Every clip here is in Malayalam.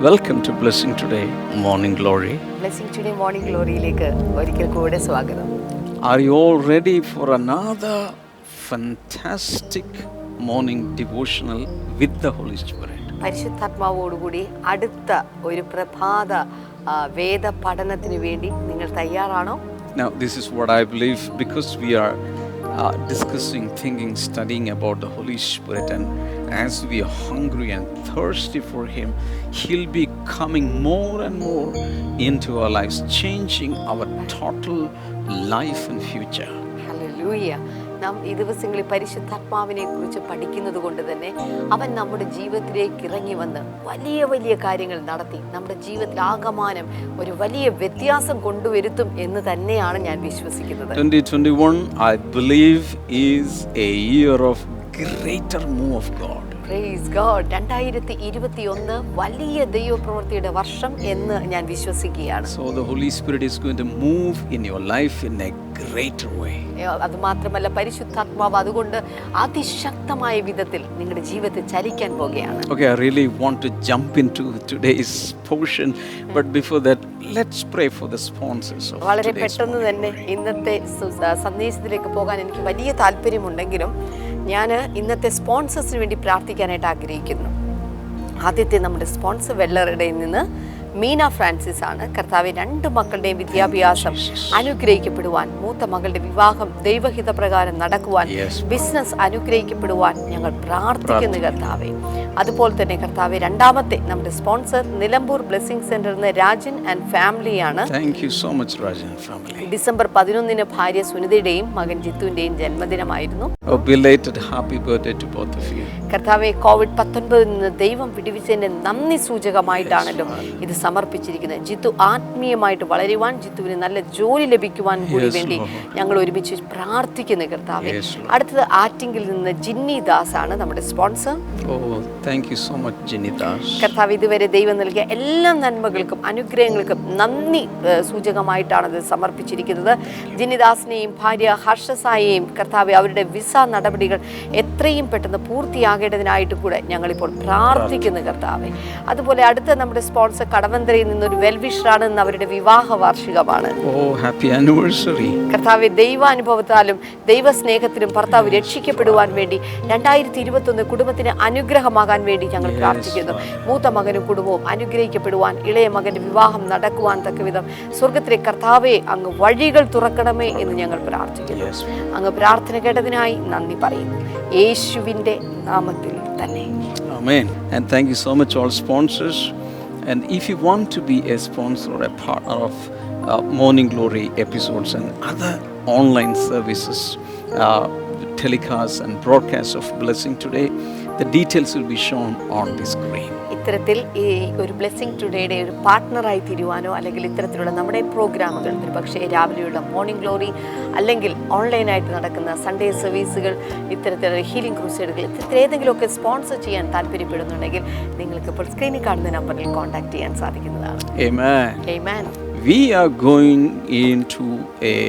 Welcome to Blessing Today Morning Glory. Blessing Today Morning Gloryയിലേക്ക് ഒരിക്കൽ കൂടെ സ്വാഗതം. Are you all ready for another fantastic morning devotional with the Holy Spirit? പരിശുദ്ധാത്മാവോടുകൂടി അടുത്ത ഒരു പ്രഭാത വേദ പഠനത്തിന് വേണ്ടി നിങ്ങൾ തയ്യാറാണോ? Now this is what I believe, because we are discussing, thinking, studying about the Holy Spirit, and as we are hungry and thirsty for Him, He'll be coming more and more into our lives, changing our total life and future. Hallelujah. നാം ഈ ദിവസങ്ങളിൽ പരിശുദ്ധാത്മാവിനെ കുറിച്ച് പഠിക്കുന്നത് കൊണ്ട് തന്നെ അവൻ നമ്മുടെ ജീവിതത്തിലേക്ക് ഇറങ്ങി വന്ന് വലിയ വലിയ കാര്യങ്ങൾ നടത്തി നമ്മുടെ ജീവിതത്തിൽ ആകമാനം ഒരു വലിയ വ്യത്യാസം കൊണ്ടുവരുത്തും എന്ന് തന്നെയാണ് ഞാൻ വിശ്വസിക്കുന്നത്. 2021 I believe is a year of greater move of God. Praise God. 2021 വലിയ ദൈവപ്രവൃത്തിയുടെ വർഷം എന്ന് ഞാൻ വിശ്വസിക്കുകയാണ്. So the Holy Spirit is going to move in your life in a greater way. അത് മാത്രമല്ല പരിശുദ്ധാത്മാവ് അതുകൊണ്ട് അതിശക്തമായ വിധത്തിൽ നിങ്ങളുടെ ജീവിതത്തിൽ ചലിക്കാൻ പോകുകയാണ്. Okay, I really want to jump into today's portion, but before that let's pray for the sponsors of വളരെ പെട്ടെന്ന് തന്നെ ഇന്നത്തെ സന്ദേശത്തിലേക്ക് പോകാൻ എനിക്ക് വലിയ താല്പര്യമുണ്ടെങ്കിലും ഞാൻ ഇന്നത്തെ സ്പോൺസേഴ്സിന് വേണ്ടി പ്രാർത്ഥിക്കാനായിട്ട് ആഗ്രഹിക്കുന്നു. ആദ്യത്തെ നമ്മുടെ സ്പോൺസർ വെള്ളറുടയിൽ നിന്ന് മീന ഫ്രാൻസിസ് ആണ്. കർത്താവെ, 2 മക്കളുടെയും വിദ്യാഭ്യാസം അനുഗ്രഹിക്കപ്പെടുവാൻ, മൂത്ത മകളുടെ വിവാഹം ദൈവഹിത പ്രകാരം നടക്കുവാൻ, ബിസിനസ് അനുഗ്രഹിക്കപ്പെടുവാൻ ഞങ്ങൾ പ്രാർത്ഥിക്കുന്നു കർത്താവെ. അതുപോലെ തന്നെ കർത്താവെ, രണ്ടാമത്തെ നമ്മുടെ സ്പോൺസർ നിലമ്പൂർ ബ്ലെസ്സിംഗ് സെന്ററിൽ രാജൻ ആൻഡ് ഫാമിലിയാണ്. Thank you so much, Rajan family. December 11 ഭാര്യ സുനിതയുടെയും മകൻ ജിത്തുവിന്റെയും ജന്മദിനമായിരുന്നു. A belated happy birthday to both of you. കർത്താവെ, കോവിഡ്-19 നിന്ന് ദൈവം വിടുവിച്ചതിന്റെ നന്ദി സൂചകമായിട്ടാണല്ലോ ഇത് സമർപ്പിച്ചിരിക്കുന്നത്. ജിത്തു ആത്മീയമായിട്ട് വളരുവാൻ, ജിത്തുവിന് നല്ല ജോലി ലഭിക്കുവാൻ കൂടി വേണ്ടി ഞങ്ങൾ ഒരുമിച്ച് പ്രാർത്ഥിക്കുന്നു കർത്താവെ. അടുത്തത് ആറ്റിങ്കിൽ നിന്ന് ജിന്നി ദാസ് ആണ് നമ്മുടെ sponsor. Thank you so much, Ginny Das. കർത്താവ് ഇതുവരെ ദൈവം നൽകിയ എല്ലാ നന്മകൾക്കും അനുഗ്രഹങ്ങൾക്കും നന്ദി സൂചകമായിട്ടാണ് ഇത് സമർപ്പിച്ചിരിക്കുന്നത്. ജിന്നിദാസിനെയും ഭാര്യ ഹർഷസായെയും കർത്താവ് അവരുടെ വിസ നടപടികൾ എത്രയും പെട്ടെന്ന് പൂർത്തിയാകേണ്ടതിനായിട്ട് കൂടെ ഞങ്ങളിപ്പോൾ പ്രാർത്ഥിക്കുന്നു കർത്താവെ. അതുപോലെ അടുത്ത നമ്മുടെ സ്പോൺസർ കടവന്തരയിൽ നിന്നൊരു വെൽവിഷറാണ്. ഇന്ന് അവരുടെ വിവാഹ വാർഷികമാണ്. Happy anniversary. കർത്താവെ, ദൈവാനുഭവത്താലും ദൈവസ്നേഹത്തിലും ഭർത്താവ് രക്ഷിക്കപ്പെടുവാൻ വേണ്ടി 2021 കുടുംബത്തിന് അനുഗ്രഹമാകാൻ വേണ്ടി ഞങ്ങൾ പ്രാർത്ഥിക്കുന്നു. മൂത്ത മകനും കുടുംബവും അനുഗ്രഹിക്കപ്പെടുവാൻ, ഇളയ മകന്റെ വിവാഹം നടക്കുവാൻ തക്കവിധം സ്വർഗത്തിലെ കർത്താവെ അങ്ങ് വഴികൾ തുറക്കണമേ എന്ന് ഞങ്ങൾ പ്രാർത്ഥിക്കുന്നു. അങ്ങ് പ്രാർത്ഥന കേട്ടതിനായി നന്ദി പറയുന്നു, യേശുവിന്റെ നാമത്തിൽ തന്നെ. Amen. And thank you so much all sponsors. And if you want to be a sponsor or a partner of Morning Glory episodes and other online services, telecasts and broadcasts of Blessing Today, the details will be shown on the screen. ഇത്തരത്തിൽ ഈ ഒരു ബ്ലെസ്സിംഗ് ടുഡേയുടെ ഒരു പാർട്ട്ണറായി തീരുവാനോ അല്ലെങ്കിൽ ഇത്തരത്തിലുള്ള നമ്മുടെ പ്രോഗ്രാമുകൾ, പക്ഷേ രാവിലെയുള്ള മോർണിംഗ് ഗ്ലോറി അല്ലെങ്കിൽ ഓൺലൈനായിട്ട് നടക്കുന്ന സൺഡേ സർവീസുകൾ, ഇത്തരത്തിലുള്ള ഹീലിംഗ് ക്രൂസൈഡുകൾ, ഇത്തരത്തിൽ ഏതെങ്കിലുമൊക്കെ സ്പോൺസർ ചെയ്യാൻ താല്പര്യപ്പെടുന്നുണ്ടെങ്കിൽ നിങ്ങൾക്ക് ഇപ്പോൾ സ്ക്രീനിൽ കാണുന്ന നമ്പറിൽ കോൺടാക്ട് ചെയ്യാൻ സാധിക്കുന്നതാണ്. Amen. Amen. We are going into a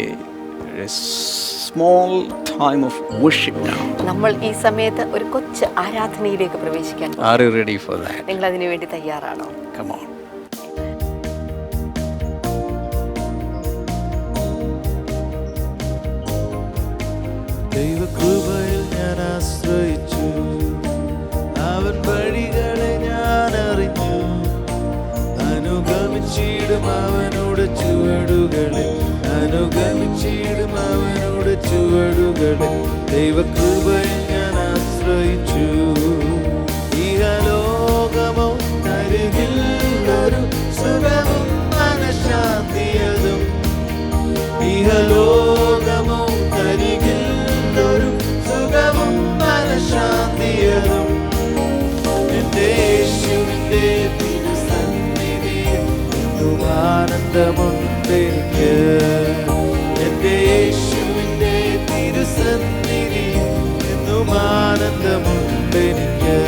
small time of worship now. നമ്മൾ ഈ സമയത്ത് ഒരു കൊച്ചു ആരാധനയിലേക്ക് പ്രവേശിക്കാൻ. Are you ready for that? നിങ്ങൾ അതിനു വേണ്ടി തയ്യാറാണോ? Come on. ദൈവകൃപയിൽ ഞാൻ ആശ്രയിച്ചു, അവൻ വഴികളെ ഞാൻ അറിഞ്ഞു, അനുഗമിച്ചിടും അവനോട് ചുവടുകളെ, അനുഗമിച്ചിടും അവനോട് ചുവടുകളെ. ദൈവകൃപയിൽ ഞാൻ ആശ്രയിച്ചു, ഇഹലോകമോ അരികിലൊരു സുഖവും മനഃശാന്തിയതും, ഇഹലോകമോ അരികിലൊരു സുഖവും മനഃശാന്തിയതും, എൻ്റെ യേശുവിൻ്റെ തിരുസന്നിധിയിൽ എന്നും ആനന്ദമുണ്ടെനിക്ക്, എൻ്റെ യേശുവിൻ്റെ തിരുസന്നിധിയിൽ എന്നും ആനന്ദമുണ്ടെനിക്ക്.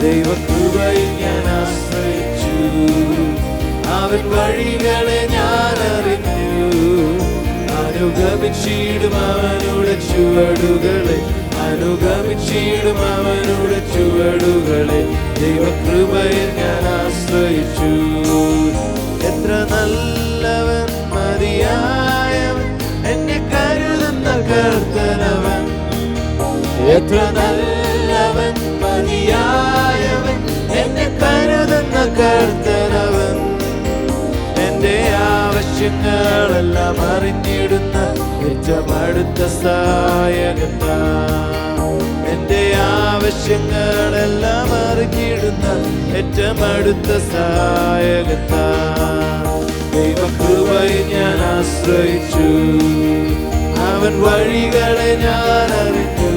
ദൈവകൃപയിൽ ഞാൻ ആശ്രയിച്ചു, അവൻ വഴികളെ ഞാൻ അറിഞ്ഞു, അനുഗമിച്ചിടും അവനോട് ചുവടുകളെ, അനുഗമിച്ചിടും അവനോട് ചുവടുകളെ. ദൈവകൃപയിൽ ഞാൻ ആശ്രയിച്ചു. എത്ര നല്ലവൻ മതിയായവൻ എന്നെ കരുതുന്ന കർത്തനവൻ എന്റെ ആവശ്യങ്ങളെല്ലാം അറിഞ്ഞിടുന്ന ഏറ്റവും അടുത്ത സഹായകൻ എന്റെ ആവശ്യങ്ങളെല്ലാം അറിഞ്ഞിടുന്ന ഏറ്റവും അടുത്ത സഹായകൻ ദൈവകൃപയിൽ ഞാൻ ആശ്രയിച്ചു അവൻ വഴികളെ ഞാൻ അറിഞ്ഞു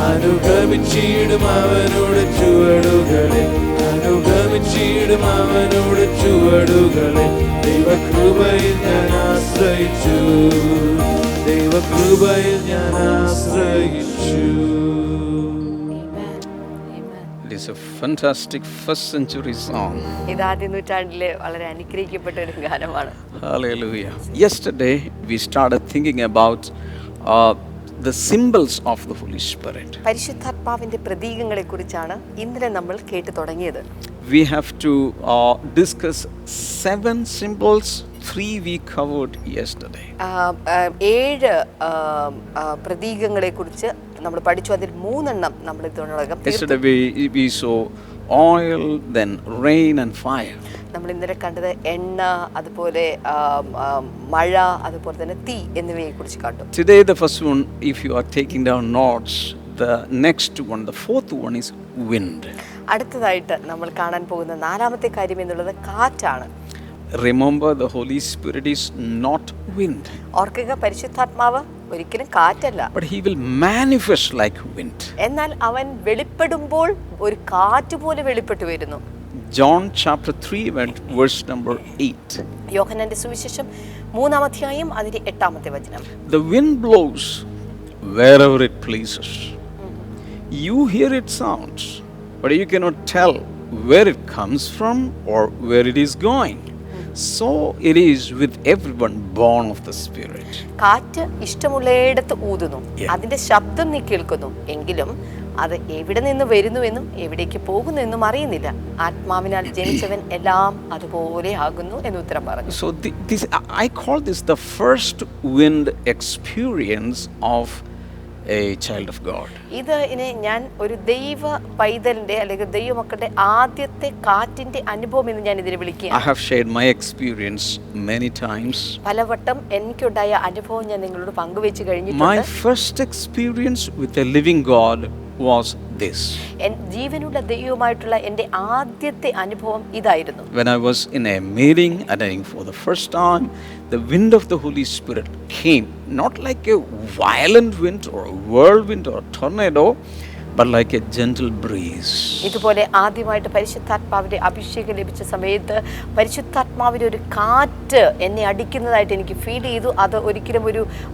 അനുഗമിച്ചിടും അവനോട് ചുവടുകളെ അനുഗമിച്ചിടും അവനോട് ചുവടുകളെ ദൈവകൃപയിൽ ഞാൻ ആശ്രയിച്ചു ദൈവകൃപയിൽ ഞാൻ ആശ്രയിച്ചു. It is a fantastic first century song. ഇത് ആദ്യ നൂറ്റാണ്ടിലെ വളരെ അനുഗ്രഹിക്കപ്പെട്ട ഒരു ഗാനമാണ്. Hallelujah. Yesterday we started thinking about the symbols of the Holy Spirit. പരിശുദ്ധാത്മാവിന്റെ പ്രതീകങ്ങളെ കുറിച്ചാണ് ഇന്നലെ നമ്മൾ കേട്ടു തുടങ്ങിയത്. We have to discuss 7 symbols. 3 we covered yesterday. 7 പ്രതീകങ്ങളെ കുറിച്ച് നമ്മൾ പഠിച്ചു. അതിൽ 3 എണ്ണം നമ്മൾ ഇതിനോടകം Yesterday we saw oil, then rain and fire. നമ്മൾ ഇന്നലെ കണ്ടത് എണ്ണ, അതുപോലെ മഴ, അതുപോലെ തന്നെ തീ എന്നിവയെ കുറിച്ച് കണ്ടു. Today the first one, if you are taking down notes, the next one, the fourth one is wind. അടുത്തതായിട്ട് നമ്മൾ കാണാൻ പോകുന്ന 4ാമത്തെ കാര്യം എന്നുള്ളത് കാറ്റാണ്. Remember, the Holy Spirit is not wind. ഓർക്കുക, പരിശുദ്ധാത്മാവ് ഒരിക്കലും കാറ്റല്ല. But he will manifest like wind. എന്നാൽ അവൻ വെളിപ്പെടുമ്പോൾ ഒരു കാറ്റ് പോലെ വെളിപ്പെട്ടു വരുന്നു. John chapter 3 verse number 8. യോഹന്നാന്റെ സുവിശേഷം 3-ാം അധ്യായം അതിന്റെ 8ാമത്തെ വചനം. The wind blows wherever it pleases. You hear its sounds, but you cannot tell where it comes from or where it is going. So it is with everyone born of the Spirit. കാറ്റ് ഇഷ്ടമുള്ളയിടത്ത് ഊതുന്നു, അതിന്റെ ശബ്ദം നീ കേൾക്കുന്നു, എങ്കിലും അത് എവിടെ നിന്ന് വരുന്നുവെന്നും എവിടേക്ക് പോകുന്നുവെന്നും അറിയുന്നില്ല. ആത്മാവിനാൽ ജനിച്ചവൻ എല്ലാം അതുപോലെ ആകുന്നു എന്ന് ഉത്തരം പറഞ്ഞു. So I call this the first wind experience of a child of God. ഇതിനെ ഞാൻ ഒരു ദൈവ പൈതലിന്റെ അല്ലെങ്കിൽ ദൈവമക്കളുടെ ആദ്യത്തെ കാറ്റിന്റെ അനുഭവം എന്ന് ഞാൻ ഇതിനെ വിളിക്കുകയാണ്. I have shared my experience many times. പലവട്ടം എനിക്കുണ്ടായ അനുഭവം ഞാൻ നിങ്ങളോട് പങ്കുവെച്ച് കഴിഞ്ഞിട്ടുണ്ട്. My first experience with a living God was this. ജീവനുള്ള ദൈവവുമായിട്ടുള്ള എൻ്റെ ആദ്യത്തെ അനുഭവം ഇതായിരുന്നു. When I was in a meeting attending for the first time, the wind of the Holy Spirit came, not like a violent wind or a whirlwind or a tornado, but like a gentle breeze. ഇതുപോലെ ആദ്യമായിട്ട് പരിശുദ്ധാത്മാവിന്റെ അഭിഷേകം ലഭിച്ച സമയത്ത് പരിശുദ്ധാത്മാവിന്റെ ഒരു കാറ്റ് എന്നെ അടിക്കുന്നതായിട്ട് എനിക്ക് ഫീൽ ചെയ്തു. അത് ഒരിക്കലും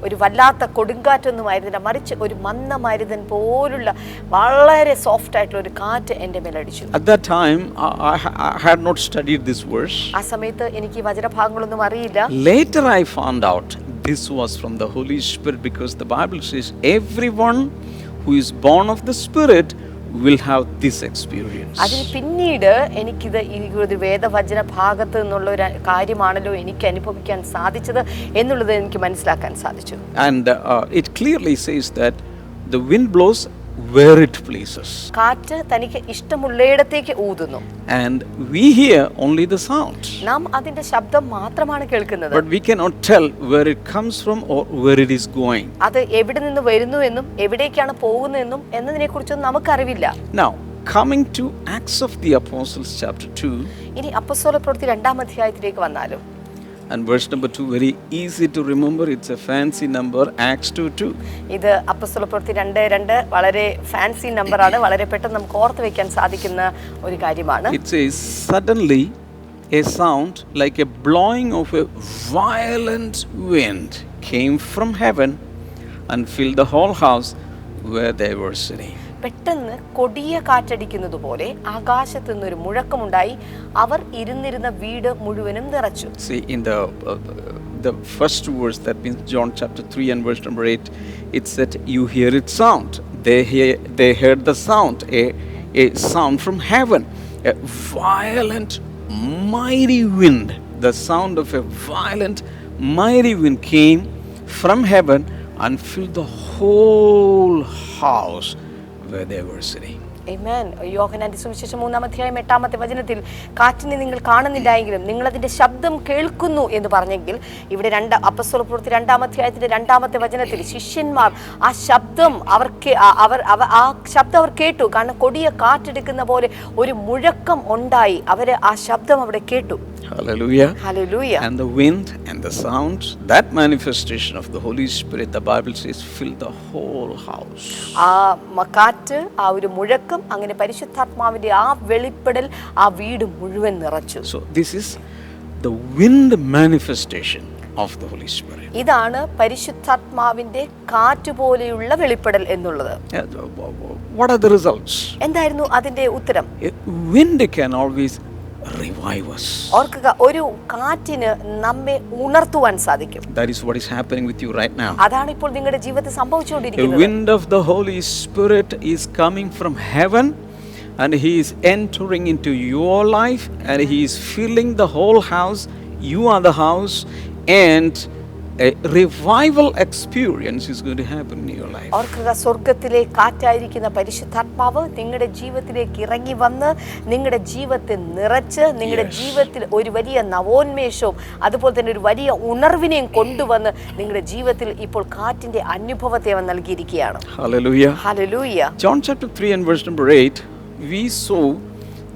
ഒരു വല്ലാത്ത കൊടുങ്കാറ്റൊന്നും ആയിരുന്നില്ല, മറിച്ച് ഒരു മന്ദമരുതൻ പോലുള്ള വളരെ സോഫ്റ്റ് ആയിട്ടുള്ള ഒരു കാറ്റ് എൻ്റെ മേലടിച്ചു. At that time I had not studied this verse. ആ സമയത്ത് എനിക്ക് വചനഭാഗങ്ങളൊന്നും അറിയില്ല. Later I found out this was from the Holy Spirit, because the Bible says everyone who is born of the Spirit will have this experience. അതിന് പിന്നീട് എനിക്കിത് ഒരു വേദവചന ഭാഗത്ത് നിന്നുള്ള ഒരു കാര്യമാണല്ലോ എനിക്ക് അനുഭവിക്കാൻ സാധിച്ചത് എന്നുള്ളത് എനിക്ക് മനസ്സിലാക്കാൻ സാധിച്ചു. And it clearly says that the wind blows where it pleases. കാറ്റ് തനിക്ക് ഇഷ്ടമുള്ളയിടത്തേക്ക് ഊതുന്നു. And we hear only the sound. നാം അതിന്റെ ശബ്ദം മാത്രമാണ് കേൾക്കുന്നത്. But we cannot tell where it comes from or where it is going. അത് എവിടെ നിന്ന് വരുന്നുവെന്നും എവിടേക്കാണ് പോകുന്നതെന്നും എന്നതിനെക്കുറിച്ചൊന്നും നമുക്കറിവില്ല. Now, coming to Acts of the Apostles chapter 2. ഇനി അപ്പോസ്തലപ്രവൃത്തി 2-ാം അധ്യായത്തിലേക്ക് വന്നാലും. And verse number 2, very easy to remember. It's a fancy number, Acts 2:2. ഇത് അപ്പോസ്തലപ്രവൃത്തി 2:2 വളരെ ഫാൻസി നമ്പറാണ്. വളരെ പെട്ടെന്ന് നമുക്ക് ഓർത്ത് വെക്കാൻ സാധിക്കുന്ന ഒരു കാര്യമാണ്. It says, suddenly a sound like a blowing of a violent wind came from heaven and filled the whole house where they were sitting. പെട്ടെന്ന് കൊടിയ കാറ്റടിക്കുന്നത് പോലെ ആകാശത്ത് നിന്നൊരു മുഴക്കമുണ്ടായി, അവർ ഇരുന്നിരുന്ന വീട് മുഴുവനും നിറച്ചു. See, in the first verse, that means John chapter 3 and verse number 8, it said, you hear its sound. They heard the sound, a sound from heaven, a violent, mighty wind. The sound of a violent, mighty wind came from heaven and filled the whole house where they were sitting. Amen. യോഹന്നാന്റെ സുവിശേഷം 3-8 വചനത്തിൽ കാറ്റിനെ നിങ്ങൾ കാണുന്നില്ലായെങ്കിലും നിങ്ങൾ അതിന്റെ ശബ്ദം കേൾക്കുന്നു എന്ന് പറഞ്ഞെങ്കിൽ ഇവിടെ അപ്പസ്തോലപ്രവൃത്തി 2-ാമത്തെ വചനത്തിൽ ശിഷ്യന്മാർ ആ ശബ്ദം അവർ കേട്ടു. കാരണം കൊടിയ കാറ്റെടുക്കുന്ന പോലെ ഒരു മുഴക്കം ഉണ്ടായി. അവര് ആ ശബ്ദം അവിടെ കേട്ടു. Hallelujah. Hallelujah. And the wind and the sound, that manifestation of the Holy Spirit, the Bible says, filled the whole house. ആ കാറ്റ്, ആ ഒരു മുഴക്കം, അങ്ങനെ പരിശുദ്ധാത്മാവിന്റെ ആ വെളിപ്പെടൽ ആ വീട് മുഴുവൻ നിറച്ചു. So this is the wind manifestation of the Holy Spirit. ഇതാണ് പരിശുദ്ധാത്മാവിന്റെ കാറ്റ് പോലെയുള്ള വെളിപ്പെടൽ എന്നുള്ളത്. What are the results? എന്തായിരുന്നു അതിന്റെ ഉത്തരം? Wind can always revive us. ഓർക്കുക, ഒരു കാറ്റിന് നമ്മെ ഉണർത്തുവാൻ സാധിക്കും. That is what is happening with you right now. അതാണ് ഇപ്പോൾ നിങ്ങളുടെ ജീവിതത്തിൽ The സംഭവിച്ചുകൊണ്ടിരിക്കുന്നത്. wind of the Holy Spirit is coming from heaven, and he is entering into your life, and he is filling the whole house. You are the house, and a revival experience is going to happen in your life. ഓർക്കുക, സ്വർഗത്തിലെ കാറ്റായിരിക്കുന്ന പരിശുദ്ധാത്മാവ് നിങ്ങളുടെ ജീവിതത്തിലേക്ക് ഇറങ്ങി വന്ന് നിങ്ങളുടെ ജീവിതത്തെ നിറച്ച് നിങ്ങളുടെ ജീവിതത്തിൽ ഒരു വലിയ നവോന്മേഷവും അതുപോലെ തന്നെ ഒരു വലിയ ഉണർവിനെയും കൊണ്ടുവന്ന് നിങ്ങളുടെ ജീവിതത്തിൽ ഇപ്പോൾ കാറ്റിന്റെ അനുഭവത്തെ അവൻ നൽകിയിരിക്കുകയാണ്. Hallelujah. Hallelujah. John chapter 3 and verse number 8, we saw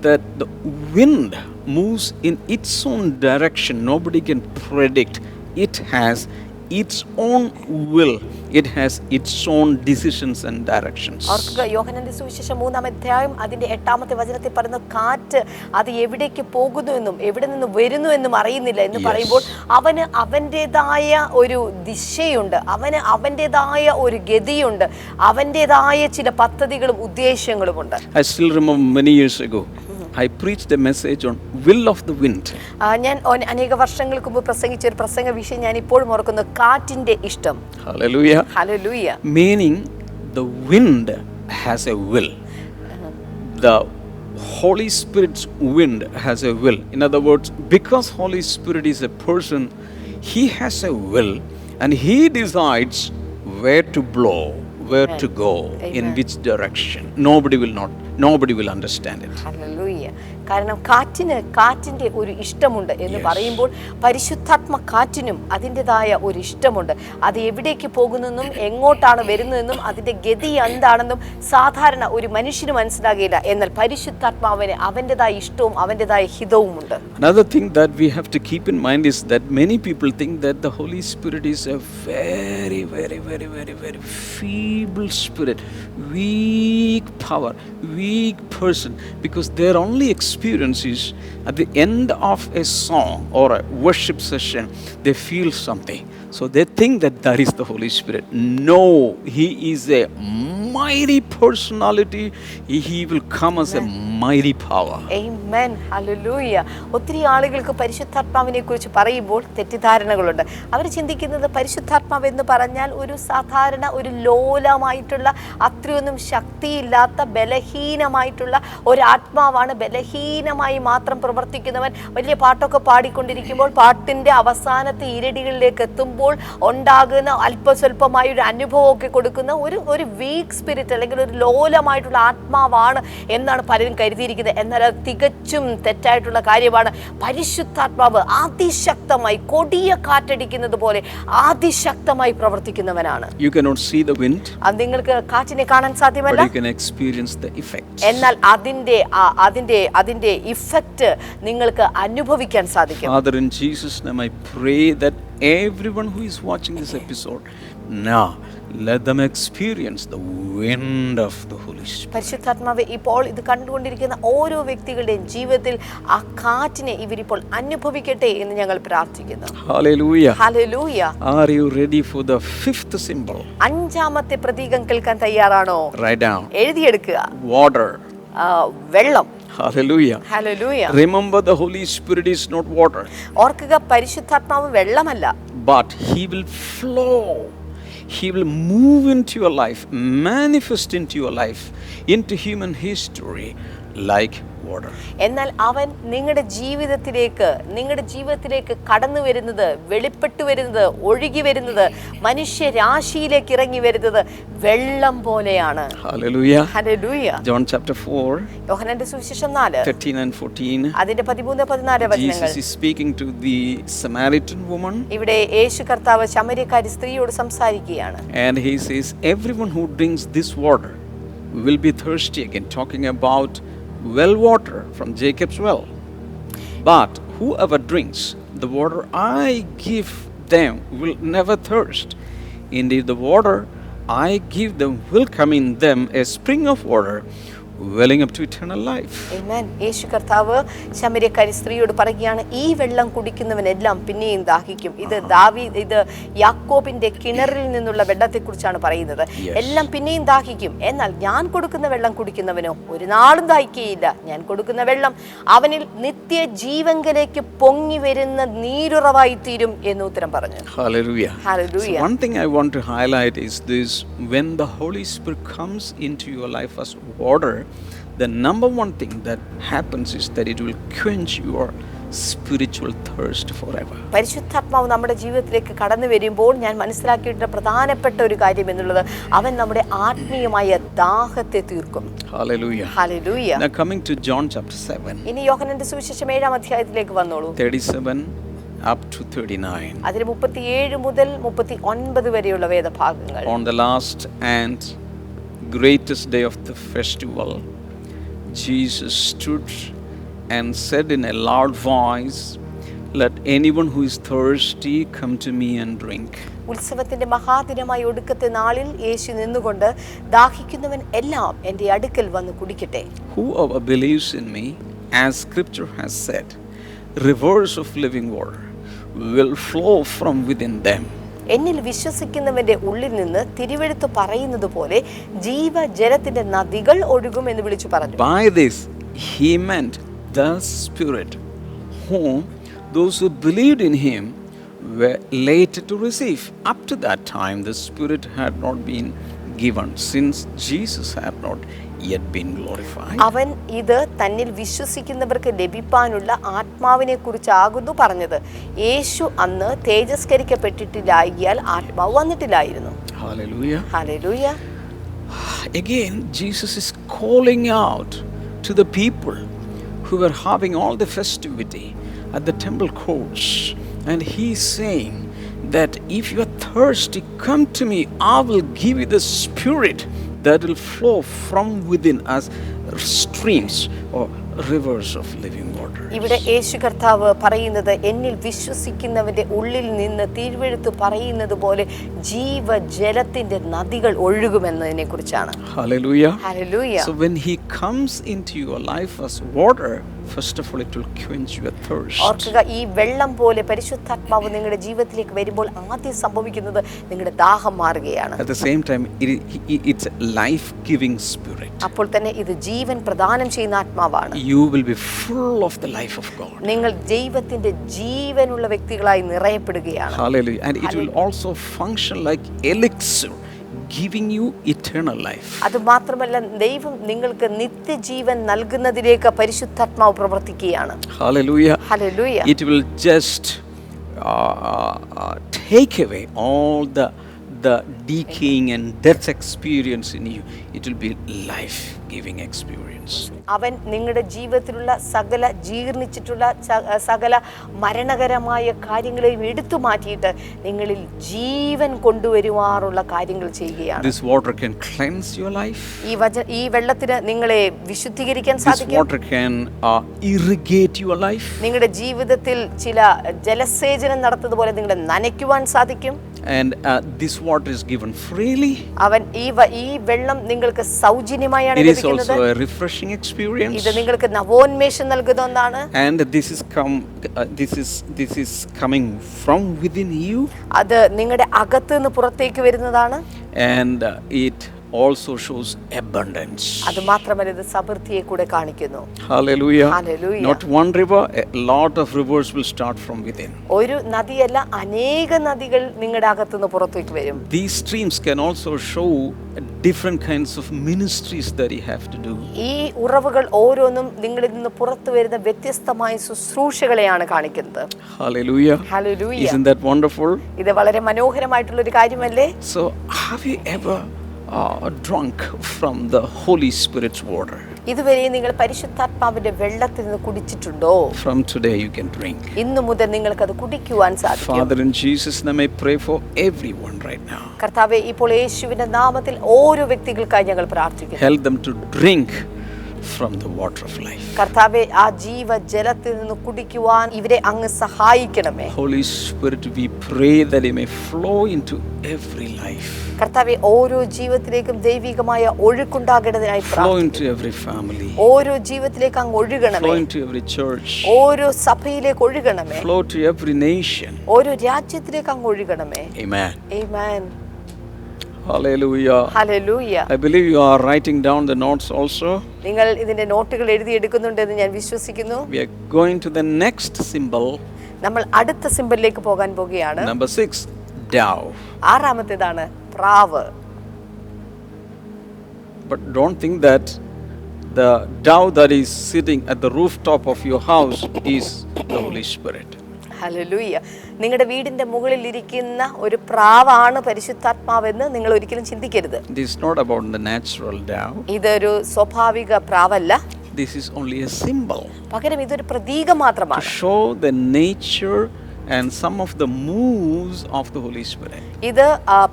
that the wind moves in its own direction. Nobody can predict. It has its own will. It has its own decisions and directions. ഓർക്കുക, യോഹന്നാന്റെ സുവിശേഷം 3-ാം അതിന്റെ 8-ാമത്തെ വചനത്തിൽ പറയുന്ന കാറ്റ് അത് എവിടേക്ക് പോകുന്നു എന്നും എവിടെ നിന്ന് വരുന്നു എന്നും അറിയുന്നില്ല എന്ന് പറയുമ്പോൾ അവന് അവൻ്റെതായ ഒരു ദിശയുണ്ട്, അവന് അവൻ്റെതായ ഒരു ഗതിയുണ്ട്, അവൻ്റെതായ ചില പദ്ധതികളും ഉദ്ദേശങ്ങളുമുണ്ട്. I still remember many years ago, I preached a message on will of the wind. ഞാൻ അനേക വർഷങ്ങൾക്ക് മുമ്പ് പ്രസംഗിച്ച ഒരു പ്രസംഗ വിഷയം ഞാൻ ഇപ്പോഴും ഓർക്കുന്നു, കാറ്റിന്റെ ഇഷ്ടം. Hallelujah. Hallelujah. Meaning the wind has a will. The Holy Spirit's wind has a will. In other words, because Holy Spirit is a person, he has a will and he decides where to blow, where to go, in which direction. Nobody will understand it. Hallelujah. കാരണം കാറ്റിന്റെ ഒരു ഇഷ്ടമുണ്ട് എന്ന് പറയുമ്പോൾ പരിശുദ്ധാത്മ കാറ്റിനും അതിൻ്റെതായ ഒരു ഇഷ്ടമുണ്ട്. അത് എവിടേക്ക് പോകുന്നെന്നും എങ്ങോട്ടാണ് വരുന്നതെന്നും അതിൻ്റെ ഗതി എന്താണെന്നും സാധാരണ ഒരു മനുഷ്യന് മനസ്സിലാകില്ല. എന്നാൽ പരിശുദ്ധാത്മാവിന് അവൻ്റെതായ ഇഷ്ടവും അവൻ്റെതായ ഹിതവുമുണ്ട്. Another thing that we have to keep in mind is that many people think that the Holy Spirit is a very, very, very, very, very feeble spirit, weak power, weak person, because their only experience is at the end of a song or a worship session, they feel something. So they think that is the Holy Spirit. No, he is a mighty personality. He will come as a mighty power. Amen. Hallelujah. ഒത്തിരി ആളുകൾക്ക് പരിശുദ്ധാത്മാവിനെ കുറിച്ച് പറയുമ്പോൾ തെറ്റിദ്ധാരണകളുണ്ട്. അവർ ചിന്തിക്കുന്നത് പരിശുദ്ധാത്മാവ് എന്ന് പറഞ്ഞാൽ ഒരു സാധാരണ ഒരു ലോലമായിട്ടുള്ള അത്രയൊന്നും ശക്തിയില്ലാത്ത ബലഹീനമായിട്ടുള്ള ഒരു ആത്മാവാണ്, ബലഹീനമായി മാത്രം പ്രവർത്തിക്കുന്നവൻ. വലിയ പാട്ടൊക്കെ പാടിക്കൊണ്ടിരിക്കുമ്പോൾ പാട്ടിൻ്റെ അവസാനത്തെ ഇരടികളിലേക്ക് എത്തുമ്പോൾ ഉണ്ടാകുന്ന അല്പസ്വല്പമായ ഒരു അനുഭവമൊക്കെ കൊടുക്കുന്ന ഒരു വീക്ക് സ്പിരിറ്റ് അല്ലെങ്കിൽ ഒരു ലോലമായിട്ടുള്ള ആത്മാവാണ് എന്നാണ് പലരും കരുതിയിരിക്കുന്നത്. എന്നാൽ അത് തികച്ചും തെറ്റായിട്ടുള്ള കാര്യമാണ്. പരിശുദ്ധാത്മാവ് അതിശക്തമായി കൊടിയ കാറ്റടിക്കുന്നത് പോലെ അതിശക്തമായി പ്രവർത്തിക്കുന്നവനാണ്. You cannot see the wind, അത് നിങ്ങൾക്ക് കാറ്റിനെ കാണാൻ സാധ്യമല്ല, but you can experience the effects. എന്നാൽ അതിന്റെ ഇഫക്റ്റ് നിങ്ങൾക്ക് അനുഭവിക്കാൻ സാധിക്കും. Father, in Jesus' name I pray that everyone who is watching this episode now, let them experience the wind of the Holy Spirit. പരിശുദ്ധാത്മാവ് ഇപ്പോൾ ഇത് കണ്ടുകൊണ്ടിരിക്കുന്ന ഓരോ വ്യക്തികളുടെയും ജീവിതത്തിൽ ആ കാറ്റിനെ ഇവരിപ്പോൾ അനുഭവിക്കട്ടെ എന്ന് ഞങ്ങൾ പ്രാർത്ഥിക്കുന്നു. Hallelujah. Hallelujah. Are you ready for the fifth symbol? 5-ാമത്തെ പ്രതീകം കേൾക്കാൻ തയ്യാറാണോ? Write down. എഴുതിയെടുക്കുക. Water. വെള്ളം. Hallelujah. Hallelujah. Remember, the Holy Spirit is not water. ഓർക്കുക, പരിശുദ്ധാത്മാവ് വെള്ളമല്ല. But he will flow. He will move into your life, manifest into your life, into human history like water. എന്നാൽ അവൻ നിങ്ങളുടെ ജീവിതത്തിലേക്ക് കടന്നു വരുന്നത്, വെളിപ്പെട്ടു വരുന്നത്, ഒഴുകി വരുന്നത്, മനുഷ്യരാശിയിലേക്ക് ഇറങ്ങി വരുന്നത് വെള്ളം പോലെയാണ്. Hallelujah. ഹല്ലേലൂയ. John chapter 4, യോഹന്നാന്റെ സുവിശേഷം 4 13 and 14. അതിന്റെ 13-14 വചനങ്ങൾ. Jesus is speaking to the Samaritan woman. ഇവിടെ യേശു കർത്താവ് ശമര്യക്കാരി സ്ത്രീയോട് സംസാരിക്കുകയാണ്. And he says, everyone who drinks this water will be thirsty again, talking about well water from Jacob's well. But whoever drinks the water I give them will never thirst. Indeed, the water I give them will come in them a spring of water welling up to eternal life. ആമേൻ. യേശു കർത്താവ് ശമര്യക്കാരി സ്ത്രീയോട് പറയുകയാണ്, ഈ വെള്ളം കുടിക്കുന്നവനെല്ലാം പിന്നെയും ദാഹിക്കും. ഇത് യാക്കോബിന്റെ കിണറിൽ നിന്നുള്ള വെള്ളത്തെക്കുറിച്ചാണ് പറയുന്നത്. എല്ലാം പിന്നെയും ദാഹിക്കും, എന്നാൽ ഞാൻ കൊടുക്കുന്ന വെള്ളം കുടിക്കുന്നവനോ ഒരു നാളും ദാഹിക്കുകയില്ല. ഞാൻ കൊടുക്കുന്ന വെള്ളം അവനിൽ നിത്യജീവങ്കലേക്ക് പൊങ്ങി വരുന്ന നീരുറവായി തീരും എന്ന് ഉത്തരം പറഞ്ഞു. Hallelujah. Hallelujah. So one thing I want to highlight is this: when the Holy Spirit comes into your life as water, the number one thing that happens is that it will quench your spiritual thirst forever. പരിശുദ്ധാത്മാവ് നമ്മുടെ ജീവിതത്തിലേക്ക് കടന്നു വരുമ്പോൾ ഞാൻ മനസ്സിലാക്കിയിട്ടുള്ള പ്രധാനപ്പെട്ട ഒരു കാര്യം എന്നുള്ളത്, അവൻ നമ്മുടെ ആത്മീയമായ ദാഹത്തെ തീർക്കും. Hallelujah. Hallelujah. Now coming to John chapter 7, ഇനി യോഹന്നാന്റെ സുവിശേഷം 7-ാം അധ്യായത്തിലേക്ക് വന്നോളൂ. 37 up to 39. അതിൽ 37 മുതൽ 39 വരെയുള്ള വേദഭാഗങ്ങൾ. On the last and greatest day of the festival, Jesus stood and said in a loud voice, "Let anyone who is thirsty come to me and drink." ഉത്സവത്തിന്റെ മഹാദിനമായ ഒടുക്കത്തെ നാളിൽ യേശു നിന്നുകൊണ്ട്, ദാഹിക്കുന്നവൻ എല്ലാം എൻ്റെ അടുക്കൽ വന്ന് കുടിക്കട്ടെ. Whoever believes in me, as scripture has said, rivers of living water will flow from within them. എന്നിൽ വിശ്വസിക്കുന്നവന്റെ ഉള്ളിൽ നിന്ന് തിരുവെഴുത്ത് പറയുന്നത് പോലെ ജീവജലത്തിന്റെ നദികൾ ഒഴുകും എന്ന് വിളിച്ചു പറഞ്ഞു. By this he meant the Spirit, whom those who believed in him were later to receive. Up to that time the Spirit had not been given, since Jesus had not yet been glorified. അവൻ ഇത് തന്നിൽ വിശ്വസിക്കുന്നവർക്ക് ലഭിപ്പാനുള്ള ആത്മാവിനെ കുറിച്ചാകുന്നു പറഞ്ഞത്. യേശു അന്ന് തേജസ്കരിക്കപ്പെട്ടിട്ടില്ലായാൽ ആത്മാവ് വന്നിട്ടില്ലായിരുന്നു. Hallelujah. Hallelujah. Again, Jesus is calling out to the people who were having all the festivity at the temple courts, and he's saying that if you are thirsty, come to me, I will give you the Spirit that will flow from within us, streams or rivers of living water. ഇവിടെ യേശു കർത്താവ് പറയുന്നത്, എന്നിൽ വിശ്വസിക്കുന്നവന്റെ ഉള്ളിൽ നിന്ന് തിരുവെഴുത്ത് പറയുന്നത് പോലെ ജീവജലത്തിന്റെ നദികൾ ഒഴുകുമെന്നതിനെ കുറിച്ചാണ്. Hallelujah. Hallelujah. So when he comes into your life as water, first of all it will quench your thirst. ഓർക്കുക, ഈ വെള്ളം പോലെ പരിശുദ്ധാത്മാവ് നിങ്ങളുടെ ജീവിതത്തിലേക്ക് വരുമ്പോൾ ആദ്യം സംഭവിക്കുന്നത് നിങ്ങളുടെ ദാഹം മാറുകയാണ്. At the same time, it's a life-giving spirit. അപ്പോൾ തന്നെ ഇത് ജീവൻ പ്രദാനം ചെയ്യുന്ന ആത്മാവാണ്. You will be full of the life of God. നിങ്ങൾ ദൈവത്തിന്റെ ജീവനുള്ള വ്യക്തികളായി നിറയപ്പെടുകയാണ്. Hallelujah. And it will also function like elixir, giving you eternal life. അത് മാത്രമല്ല, ദൈവം നിങ്ങൾക്ക് നിത്യജീവൻ നൽകുന്നതിലേക്ക് പരിശുദ്ധാത്മാവ് പ്രവർത്തിക്കുകയാണ്. Hallelujah. Hallelujah. It will just take away all the decaying and death experience in you. It will be life-giving experience. അവൻ നിങ്ങളുടെ ജീവിതത്തിലുള്ള സകല ജീർണിച്ചിട്ടുള്ള സകല മരണകരമായ കാര്യങ്ങളെയും എടുത്തു മാറ്റിയിട്ട് നിങ്ങളിൽ ജീവൻ കൊണ്ടുവരുവാറുള്ള കാര്യങ്ങൾ ചെയ്യുകയാണ്. This water can cleanse your life. ഈ വെള്ളത്തിന് നിങ്ങളെ വിശുദ്ധീകരിക്കാൻ സാധിക്കും. This water can irrigate your life. നിങ്ങളുടെ ജീവിതത്തിൽ ചില ജലസേചനം നടത്തുന്നത് പോലെ നിങ്ങളെ നനയ്ക്കുവാൻ സാധിക്കും. And this water is given freely. അവൻ ഈ വെള്ളം നിങ്ങൾക്ക് സൗജന്യമായാണ് It is ലഭിക്കുന്നത്. also a refreshing experience. ഇത് നിങ്ങൾക്ക് നവോന്മേഷം നൽകുന്ന ഒന്നാണ്. And this is coming from within you. അത് നിങ്ങളുടെ അകത്ത് നിന്ന് പുറത്തേക്ക് വരുന്നതാണ്. And it also shows abundance. അത് മാത്രമല്ല ഇത് സമൃദ്ധിയെ കൂടെ കാണിക്കുന്നു. Hallelujah. Hallelujah. Not one river, a lot of rivers will start from within. ഒരു നദിയല്ല, അനേക നദികൾ നിങ്ങളുടെ അകത്തുനിന്ന് പുറത്തേക്ക് വരും. These streams can also show different kinds of ministries that you have to do. ഈ ഉറവുകൾ ഓരോന്നും നിങ്ങളിൽ നിന്ന് പുറത്തു വരുന്ന വ്യത്യസ്തമായ ശുശ്രൂഷകളെയാണ് കാണിക്കുന്നത്. Hallelujah. Hallelujah. Isn't that wonderful? ഇത് വളരെ മനോഹരമായിട്ടുള്ള ഒരു കാര്യമല്ലേ? So, have you ever drunk from the Holy Spirit's water? ഇതുവരെ നിങ്ങൾ പരിശുദ്ധാത്മാവിന്റെ വെള്ളത്തിൽ നിന്ന് കുടിച്ചിട്ടുണ്ടോ? From today you can drink. ഇന്നു മുതൽ നിങ്ങൾക്ക് അത് കുടിക്കുവാൻ സാധിക്കും. Father, in Jesus' name I pray for everyone right now. കർത്താവേ, ഇപ്പോൾ യേശുവിന്റെ നാമത്തിൽ ഓരോ വ്യക്തികൾക്കായി ഞങ്ങൾ പ്രാർത്ഥിക്കുന്നു. Help them to drink from the water of life. കർത്താവേ, ആ ജീവജലത്തിൽ നിന്ന് കുടിക്കുവാൻ ഇവരെ അങ്ങ് സഹായിക്കണമേ. Holy Spirit, we pray that it may flow into every life. കർത്താവേ, ഓരോ ജീവിതത്തിലേക്കും ദൈവികമായ ഒഴുക്കുണ്ടാകേണ്ടതിനായി Flow പ്രാർത്ഥിക്കുന്നു. into every family. ഓരോ ജീവിതത്തിലേക്ക് അങ്ങ് ഒഴുകണമേ. Flow into every church. ഓരോ സഭയിലേക്ക് ഒഴുകണമേ. Flow to every nation. ഓരോ രാജ്യത്തിലേക്ക് അങ്ങ് ഒഴുകണമേ. Amen. Amen. Hallelujah. Hallelujah. I believe you are writing down the notes also. നിങ്ങൾ ഇതിന്റെ നോട്ടുകൾ എഴുതിയെടുക്കുന്നുണ്ടെന്ന് ഞാൻ വിശ്വസിക്കുന്നു. We are going to the next symbol. നമ്മൾ അടുത്ത സിംബലിലേക്ക് പോകാൻ പോകുകയാണ്. Number 6, dove. ആറാമത്തേതാണ് പ്രാവ്. But don't think that the dove that is sitting at the rooftop of your house is the Holy Spirit. Hallelujah. നിങ്ങളുടെ വീടിന്റെ മുകളിൽ ഇരിക്കുന്ന ഒരു പ്രാവാണ് പരിശുദ്ധാത്മാവെന്ന് നിങ്ങൾ ഒരിക്കലും ചിന്തിക്കരുത്. This is not about the natural dove. ഇതൊരു സ്വാഭാവിക പ്രാവല്ല. This is only a symbol പകരം ഇതൊരു പ്രതീകം to മാത്രമാണ്. show the nature and some of the moves of the Holy Spirit. ഇത്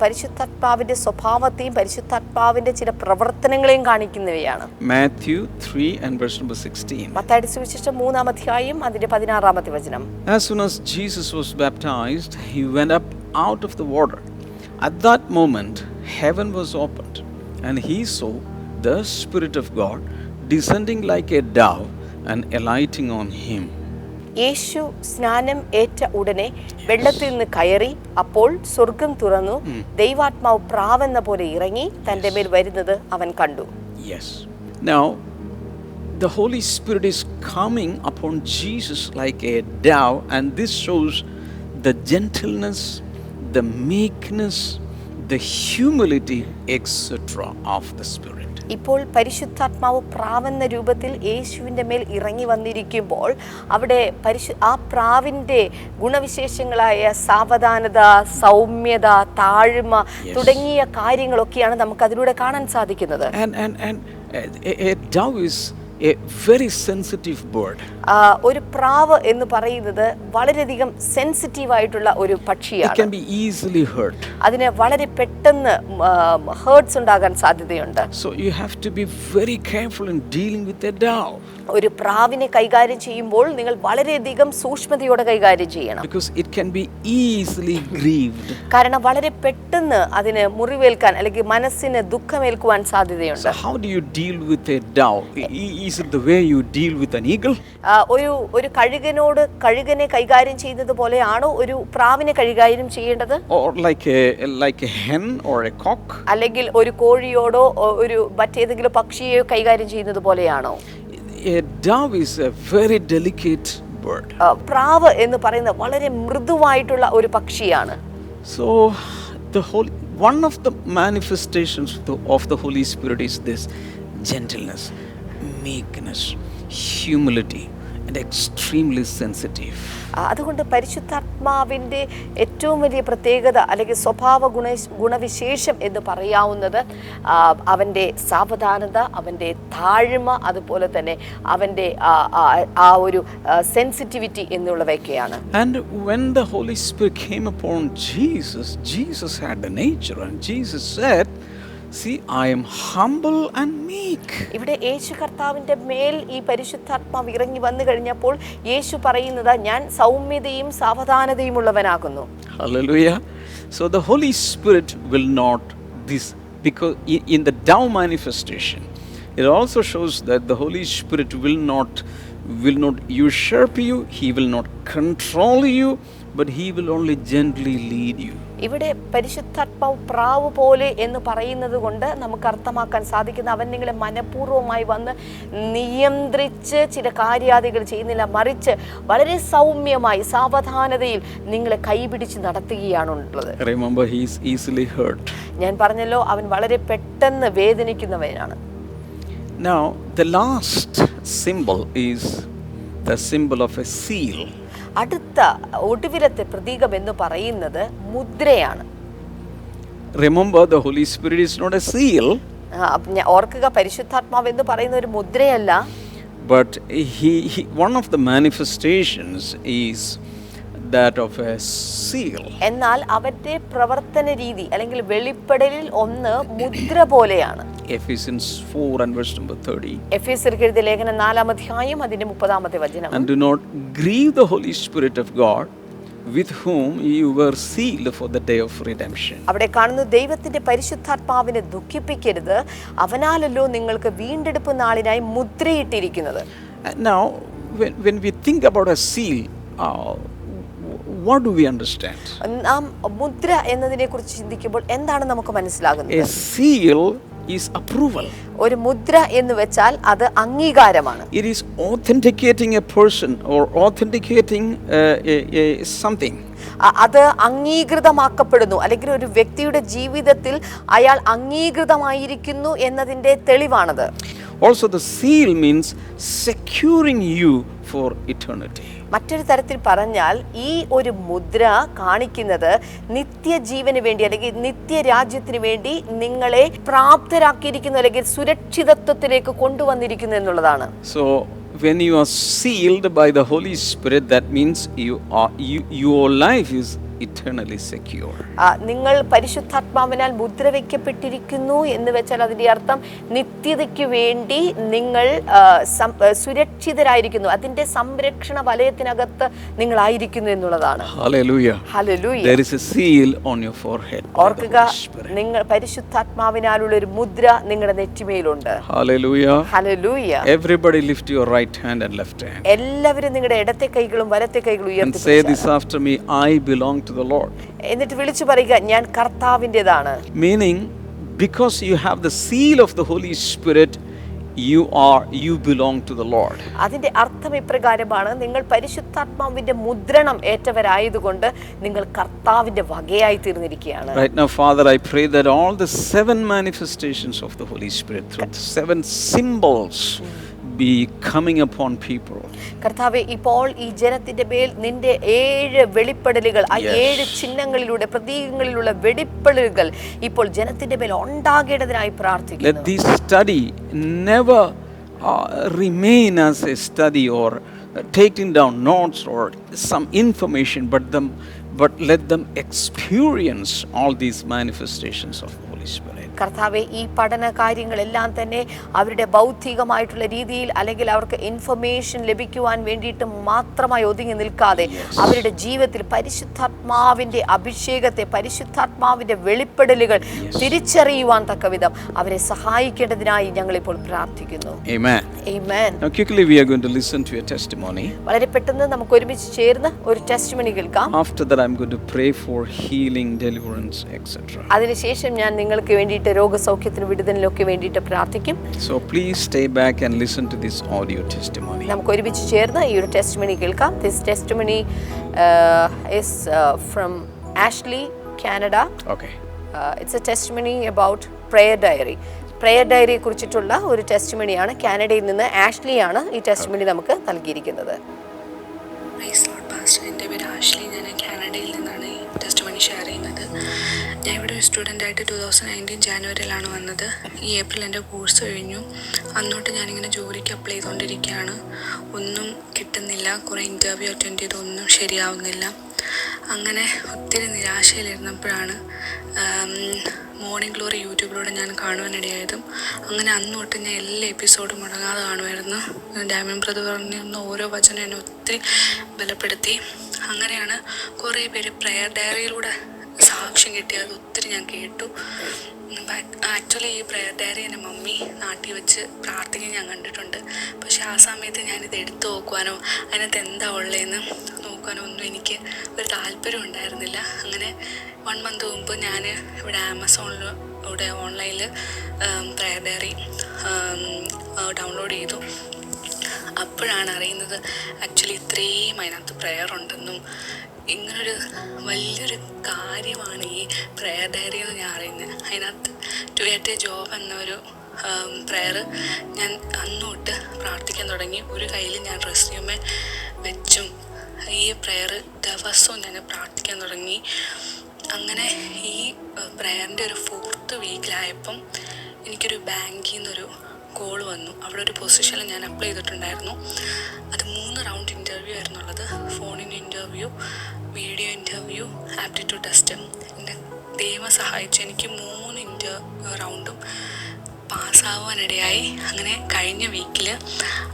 പരിശുദ്ധാത്മാവിന്റെ സ്വഭാവത്തെയും പരിശുദ്ധാത്മാവിന്റെ ചില പ്രവർത്തനങ്ങളെയും കാണിക്കുന്നവയാണ്. Matthew 3 and verse number 16. മത്തായിയുടെ സുവിശേഷം 3-ാം അധ്യായം അതിന്റെ 16-ാമത്തെ വചനം. As soon as Jesus was baptized, he went up out of the water. At that moment, heaven was opened, and he saw the Spirit of God descending like a dove and alighting on him. യേശു സ്നാനം ഏറ്റ ഉടനെ വെള്ളത്തിൽ നിന്ന് കയറി. അപ്പോൾ സ്വർഗം തുറന്നു. ദൈവാത്മാവ് പ്രാവെന്ന പോലെ ഇറങ്ങി തന്റെ മേൽ വരുന്നത് അവൻ കണ്ടു. Yes. Now, the Holy Spirit is coming upon Jesus like a dove, and this shows the gentleness, the meekness, the humility, etc. of the Spirit. ഇപ്പോൾ പരിശുദ്ധാത്മാവ് പ്രാവെന്ന രൂപത്തിൽ യേശുവിൻ്റെ മേൽ ഇറങ്ങി വന്നിരിക്കുമ്പോൾ അവിടെ ആ പ്രാവിൻ്റെ ഗുണവിശേഷങ്ങളായ സാവധാനത, സൗമ്യത, താഴ്മ തുടങ്ങിയ കാര്യങ്ങളൊക്കെയാണ് നമുക്ക് അതിലൂടെ കാണാൻ സാധിക്കുന്നത്. And a dove is a very sensitive bird. ഒരു പ്രാവ് എന്ന് പറയുന്നത് വളരെയധികം സെൻസിറ്റീവ് ആയിട്ടുള്ള ഒരു It പക്ഷിയാണ്. can be easily hurt. അതിന് വളരെ പെട്ടെന്ന് ഹേർട്സ് ഉണ്ടാകാൻ സാധ്യതയുണ്ട്. So you have to be very careful in dealing with a dove. ഒരു പ്രാവിനെ കൈകാര്യം ചെയ്യുമ്പോൾ നിങ്ങൾ വളരെയധികം സൂക്ഷ്മതയോടെ കൈകാര്യം ചെയ്യണം. Because it can be easily grieved. കാരണം വളരെ പെട്ടെന്ന് അതിന് മുറിവേൽക്കാൻ അല്ലെങ്കിൽ മനസ്സിന് ദുഃഖമേൽക്കുവാൻ സാധ്യതയുണ്ട്. So how do you deal with a dove? Is it the way you deal with an eagle? ഒരു കഴുകനെ കൈകാര്യം ചെയ്യുന്നത് പോലെയാണോ ഒരു പ്രാവിനെ കൈകാര്യം ചെയ്യേണ്ടത്? Or like a hen or a cock? അല്ലെങ്കിൽ ഒരു കോഴിയോടോ ഒരു മറ്റേതെങ്കിലും പക്ഷിയെയോ കൈകാര്യം ചെയ്യുന്നത് പോലെയാണോ? A dove is a very delicate bird. പ്രാവ് എന്ന് പറയുന്നത് വളരെ മൃദുവായിട്ടുള്ള ഒരു പക്ഷിയാണ്. So one of the manifestations of the Holy Spirit is this gentleness, meekness, humility, and extremely sensitive. അതുകൊണ്ട് പരിശുദ്ധാത്മാവിൻ്റെ ഏറ്റവും വലിയ പ്രത്യേകത അല്ലെങ്കിൽ സ്വഭാവ ഗുണവിശേഷം എന്ന് പറയാവുന്നത് അവൻ്റെ സാവധാനത, അവൻ്റെ താഴ്മ, അതുപോലെ തന്നെ അവൻ്റെ ആ ഒരു sensitivity എന്നുള്ളവയൊക്കെയാണ്. And when the Holy Spirit came upon Jesus had the nature, and Jesus said, see, I am humble and meek. ഇവിടെ യേശു കർത്താവിൻ്റെ മേൽ ഈ പരിശുദ്ധാത്മാവ് ഇറങ്ങി വന്നു കഴിഞ്ഞപ്പോൾ യേശു പറയുന്നത് ഞാൻ സൗമ്യതയും സാവധാനതയും ഉള്ളവനാകുന്നു. Hallelujah. So the Holy Spirit will not this, because in the dove manifestation it also shows that the Holy Spirit will not usurp you, he will not control you, but he will only gently lead you. ഇവിടെ പരിശുദ്ധാത്മാവ് പ്രാവ് പോലെ എന്ന് പറയുന്നത് കൊണ്ട് നമുക്ക് അർത്ഥമാക്കാൻ സാധിക്കുന്ന അവൻ നിങ്ങളെ മനഃപൂർവ്വമായി വന്ന് നിയന്ത്രിച്ച് ചില കാര്യാദികൾ ചെയ്യുന്നില്ല, മറിച്ച് വളരെ സൗമ്യമായി സാവധാനതയിൽ നിങ്ങളെ കൈപിടിച്ച് നടത്തുകയാണുള്ളത്. Remember, he is easily hurt. ഞാൻ പറഞ്ഞല്ലോ, അവൻ വളരെ പെട്ടെന്ന് വേദനിക്കുന്നവനാണ്. Now, the last symbol is the symbol of a seal. അടുത്ത ഒടുവിലത്തെ പ്രതീകം എന്ന് പറയുന്നത് മുദ്രയാണ്. Remember, the Holy Spirit is not a seal. ഓർക്കുക, പരിശുദ്ധാത്മാവ് എന്ന് പറയുന്ന ഒരു മുദ്രയല്ല. But one of the manifestations is that of a seal. എന്നാൽ അവന്റെ പ്രവർത്തന രീതി അല്ലെങ്കിൽ വെളിപ്പെടലിൽ ഒന്ന് മുദ്ര പോലെയാണ്. Ephesians 4 and verse number 30. എഫേസ്യർക്ക് എഴുതിയ ലേഖനം 4-ാം അധ്യായം അതിന്റെ 30-ാമത്തെ വചനം. And do not grieve the Holy Spirit of God, with whom you were sealed for the day of redemption. അവിടെ കാണുന്നു, ദൈവത്തിന്റെ പരിശുദ്ധാത്മാവിനെ ദുഃഖിപ്പിക്കരുത്, അവനാലല്ലോ നിങ്ങൾക്ക് വീണ്ടെടുപ്പ് നാളിനായി മുദ്രയിട്ടിരിക്കുന്നത്. Now, when we think about a seal, what do we understand? നാം മുദ്ര എന്നതിനെ കുറിച്ച് ചിന്തിക്കുമ്പോൾ എന്താണ് നമുക്ക് മനസ്സിലാകുന്നത്? A seal is approval. ഒരു മുദ്ര എന്ന് വെച്ചാൽ അത് അംഗീകാരമാണ്. It is authenticating a person or authenticating something. അത് അംഗീകൃതമാക്കപ്പെടുന്നു, അല്ലെങ്കിൽ ഒരു വ്യക്തിയുടെ ജീവിതത്തിൽ അയാൾ അംഗീകൃതമായിരിക്കുന്നു എന്നതിന്റെ തെളിവാണത്. Also, the seal means securing you for eternity. മറ്റൊരു തരത്തിൽ പറഞ്ഞാൽ ഈ ഒരു മുദ്ര കാണിക്കുന്നത് നിത്യജീവന് വേണ്ടി അല്ലെങ്കിൽ നിത്യരാജ്യത്തിന് വേണ്ടി നിങ്ങളെ പ്രാപ്തരാക്കിയിരിക്കുന്നു, അല്ലെങ്കിൽ സുരക്ഷിതത്വത്തിലേക്ക് കൊണ്ടുവന്നിരിക്കുന്നു എന്നുള്ളതാണ്. So when you are sealed by the Holy Spirit, that means your life is eternally secure. നിങ്ങൾ പരിശുദ്ധാത്മാവിനാൽ മുദ്ര വയ്ക്കപ്പെട്ടിരിക്കുന്നു എന്ന് വെച്ചാൽ അതിന്റെ അർത്ഥം നിത്യതയ്ക്ക് വേണ്ടി നിങ്ങൾ സുരക്ഷിതരായിരിക്കുന്നു, അതിന്റെ സംരക്ഷണ വലയത്തിനകത്ത് നിങ്ങളായിരിക്കുന്നു എന്നുള്ളതാണ്. Hallelujah. Hallelujah. There is a seal on your forehead. ഓർക്കുക, നിങ്ങൾ പരിശുദ്ധാത്മാവിനാലുള്ള ഒരു മുദ്ര നിങ്ങളുടെ നെറ്റിമേലുണ്ട്. Hallelujah. Hallelujah. Everybody lift your right hand and left hand. എല്ലാവരും നിങ്ങളുടെ ഇടത്തെ കൈകളും വലത്തെ കൈകളും And say ഉയർത്തി this after me, I belong to the Lord. എന്നിട്ട് വിളിച്ചു പറയുക, ഞാൻ കർത്താവിൻ്റെതാണ്. Meaning, because you have the seal of the Holy Spirit, you belong to the Lord. അതിന്റെ അർത്ഥം ഇപ്രകാരമാണ്, നിങ്ങൾ പരിശുദ്ധാത്മാവിന്റെ മുദ്രണം ഏറ്റവരായതുകൊണ്ട് നിങ്ങൾ കർത്താവിന്റെ വകയായി തീർന്നിരിക്കുകയാണ്. Right now, Father, I pray that all the 7 manifestations of the Holy Spirit, through the 7 symbols, be coming upon people. കർത്താവേ, ഇപ്പോൾ ഈ ജനത്തിന്റെ മേൽ നിന്റെ 7 വെളിപ്പെടലുകൾ, ആ 7 ചിഹ്നങ്ങളിലൂടെ പ്രതീകങ്ങളിലുള്ള വെളിപ്പെടലുകൾ ഇപ്പോൾ ജനത്തിന്റെ മേൽ ഉണ്ടാകേണ്ടതിനായി പ്രാർത്ഥിക്കുന്നു. Let this study never remain as a study or taking down notes or some information, but let them experience all these manifestations of the Holy Spirit. കർത്താവെ, ഈ പഠന കാര്യങ്ങളെല്ലാം തന്നെ അവരുടെ ബൗദ്ധികമായിട്ടുള്ള രീതിയിൽ അല്ലെങ്കിൽ അവർക്ക് ഇൻഫർമേഷൻ ലഭിക്കുവാൻ വേണ്ടിയിട്ട് മാത്രമായി ഒതുങ്ങി നിൽക്കാതെ അവരുടെ ജീവിതത്തിൽ പരിശുദ്ധാത്മാവിന്റെ അഭിഷേകത്തെ, പരിശുദ്ധാത്മാവിന്റെ വെളിപ്പെടലുകൾ തിരിച്ചറിയുവാൻ തക്കവിധം അവരെ സഹായിക്കേണ്ടതിനായി ഞങ്ങളിപ്പോൾ പ്രാർത്ഥിക്കുന്നു. Amen. Amen. Now quickly we are going to listen to a testimony. വളരെ പെട്ടെന്ന് നമുക്ക് ഒരുമിച്ച് ചേർന്ന് ഒരു ടെസ്റ്റിമണി കേൾക്കാം. After that I'm going to pray for healing, deliverance, etc. അതിനുശേഷം ഞാൻ നിങ്ങൾക്ക് വേണ്ടിയിട്ട് രോഗസൗഖ്യത്തിനും വിടുതലിനൊക്കെ വേണ്ടിയിട്ട് പ്രാർത്ഥിക്കും. So please stay back and listen to this audio testimony. നമുക്ക് ഒരുമിച്ച് ചേർന്ന് ഈ ഒരു ടെസ്റ്റിമണി കേൾക്കാം. This testimony is from Ashley, Canada. Okay. It's a testimony about prayer diary. Prayer ഡയറിയെ കുറിച്ചിട്ടുള്ള ഒരു ടെസ്റ്റിമണിയാണ്. കാനഡയിൽ നിന്ന് ആഷ്ലിയാണ് ഈ ടെസ്റ്റിമണി നമുക്ക് നൽകിയിരിക്കുന്നത്. എൻ്റെ പേര് ആഷ്ലി, ഞാൻ കാനഡയിൽ നിന്നാണ് ഈ ടെസ്റ്റിമണി ഷെയർ ചെയ്യുന്നത്. ഞാൻ ഇവിടെ ഒരു സ്റ്റുഡൻ്റായിട്ട് 2019 ജാനുവരിയിലാണ് വന്നത്. ഈ ഏപ്രിൽ എൻ്റെ കോഴ്സ് കഴിഞ്ഞു. അന്നോട്ട് ഞാനിങ്ങനെ ജോലിക്ക് അപ്ലൈ ചെയ്തുകൊണ്ടിരിക്കുകയാണ്. ഒന്നും കിട്ടുന്നില്ല. കുറേ ഇൻ്റർവ്യൂ അറ്റൻഡ് ചെയ്ത് ഒന്നും ശരിയാവുന്നില്ല. അങ്ങനെ ഒത്തിരി നിരാശയിലിരുന്നപ്പോഴാണ് മോർണിംഗ് ഗ്ലോറി യൂട്യൂബിലൂടെ ഞാൻ കാണുവാനിടയായതും. അങ്ങനെ അന്ന് തൊട്ട് ഞാൻ എല്ലാ എപ്പിസോഡും മുടങ്ങാതെ കാണുമായിരുന്നു. ഡാമിൻ ബ്രദർ പറഞ്ഞിരുന്ന ഓരോ വചനം എന്നെ ഒത്തിരി ബലപ്പെടുത്തി. അങ്ങനെയാണ് കുറേ പേര് പ്രെയർ ഡയറിയിലൂടെ സാക്ഷ്യം കിട്ടിയത് ഒത്തിരി ഞാൻ കേട്ടു. ആക്ച്വലി ഈ പ്രെയർ ഡയറി എൻ്റെ മമ്മി നാട്ടിൽ വെച്ച് പ്രാർത്ഥിക്കാൻ ഞാൻ കണ്ടിട്ടുണ്ട്. പക്ഷേ ആ സമയത്ത് ഞാനിത് എടുത്തു നോക്കുവാനോ അതിനകത്ത് എന്താ ഉള്ളതെന്ന് നോക്കാനോ ഒന്നും എനിക്ക് ഒരു താല്പര്യം ഉണ്ടായിരുന്നില്ല. അങ്ങനെ 1 month മുമ്പ് ഞാൻ ഇവിടെ ആമസോണിലൂടെ ഓൺലൈനിൽ പ്രയർ ഡയറി ഡൗൺലോഡ് ചെയ്തു. അപ്പോഴാണ് അറിയുന്നത് ആക്ച്വലി ഇത്രയും അതിനകത്ത് പ്രയർ ഉണ്ടെന്നും ഇങ്ങനൊരു വലിയൊരു കാര്യമാണ് ഈ പ്രയർ ഡയറി എന്ന് ഞാൻ അറിയുന്നത്. അതിനകത്ത് ടു ഗെറ്റ് എ ജോബ് എന്നൊരു പ്രയർ ഞാൻ അന്നോട്ട് പ്രാർത്ഥിക്കാൻ തുടങ്ങി. ഒരു കയ്യിൽ ഞാൻ റെസ്യൂമെ വെച്ചും ഈ പ്രയർ ദിവസവും ഞാൻ പ്രാർത്ഥിക്കാൻ തുടങ്ങി. അങ്ങനെ ഈ പ്രയറിൻ്റെ ഒരു 4th വീക്കിലായപ്പം എനിക്കൊരു ബാങ്കിൽ നിന്നൊരു കോൾ വന്നു. അവിടെ ഒരു പൊസിഷനിൽ ഞാൻ അപ്ലൈ ചെയ്തിട്ടുണ്ടായിരുന്നു. അത് 3 റൗണ്ട് ഇൻ്റർവ്യൂ ആയിരുന്നുള്ളത്. ഫോണിൻ interview, video interview, aptitude test. എൻ്റെ ദൈവം സഹായിച്ചു എനിക്ക് 3 റൗണ്ടും പാസ്സാവാനിടയായി. അങ്ങനെ കഴിഞ്ഞ വീക്കിൽ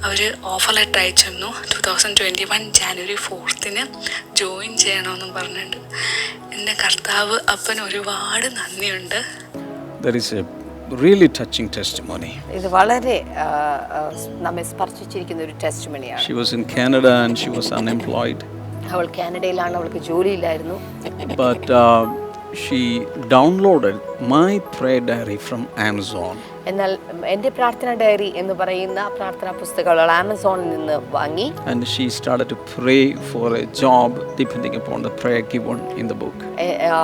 അവർ ഓഫർ ലെറ്റർ അയച്ചിരുന്നു 2021 January 4th ജോയിൻ ചെയ്യണമെന്നും പറഞ്ഞിട്ടുണ്ട്. എൻ്റെ കർത്താവ് അപ്പന് ഒരുപാട് നന്ദിയുണ്ട്. There is a really touching testimony. ഇത് വളരെ നമ്മെ സ്പർശിച്ചിരിക്കുന്ന ഒരു ടെസ്റ്റിമണിയാണ്. She was in Canada and she was unemployed. അവൾ കാനഡയിലാണ്, അവൾക്ക് ജോലിയില്ലായിരുന്നു. But she downloaded my prayer diary from Amazon. എന്നാൽ എൻ്റെ പ്രാർത്ഥന ഡയറി എന്ന് പറയുന്ന പ്രാർത്ഥനാ പുസ്തകങ്ങൾ ആമസോണിൽ നിന്ന് വാങ്ങി. And she started to pray for a job depending upon the prayer given in the book.